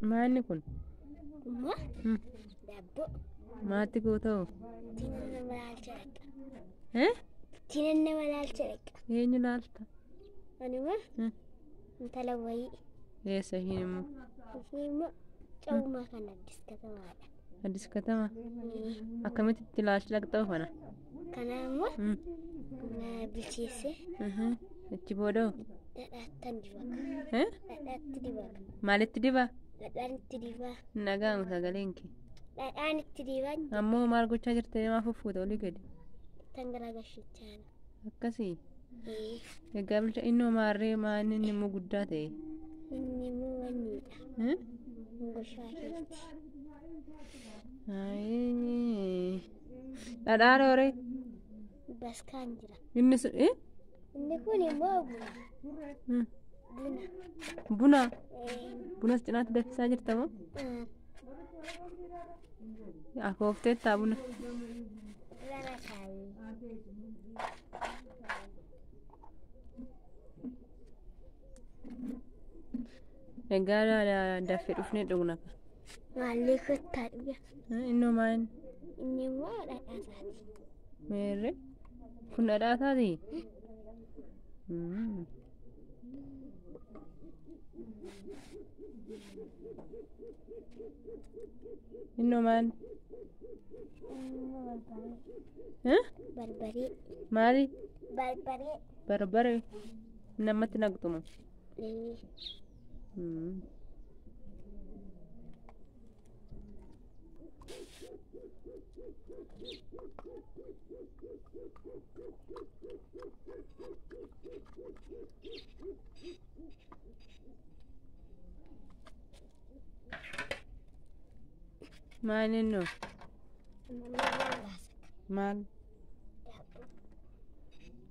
Maanni kun? Ma Hmm. dabbo Maatti guutuu? ittiin nama laalcha dhaqa. Eh? Ittiin nama laalcha dhaqa. Eenyu laalta? Anuma Hmm. intala wayii Eessa ishiin immoo? ishee immoo cawumaa kan Addis Katamaadha. Addis Katama? Akkamitti itti laalcha dhaqxa'u kana? Kana immoo Hmm. na bilcheesse Achi booda'u? dhadhaattan dibaka. Eh? Dhadhaatti dibaka. Maalitti dibaa? Dhadhaan itti dibaa. Nagaamu sagaleen kee. Dhadhaan itti dibaan Ammoo maal gochaa jirte maa fuffuuta olii gadi? tangaraagashichaana. Akkasii? Egaa bilcha innoo maarree maanni inni immoo guddaa ta'e? Inni immoo wanniidha. Eh? Goshaa keetti. Dhadhaa rooree? Baskaan jira. Inni sun Inni kun immoo buna. Buna. Buna? Bunas cinaatti danfisaa jirta moo? Akoofteettaa buna? Rara kaayee. Egaa dafee dhufnee dhugna ka. Maallee kottaa dhuga. Innoo maal? Inni immoo dhadhaasaati. Meerre? Kun dhadhaasaati? Innoo maal? Immoo barbaree. Eh? Barbaree. Maali? Barbaree. Barbaree? Namatti naqxuma? Maal innoo? Maal?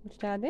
Bilchaate?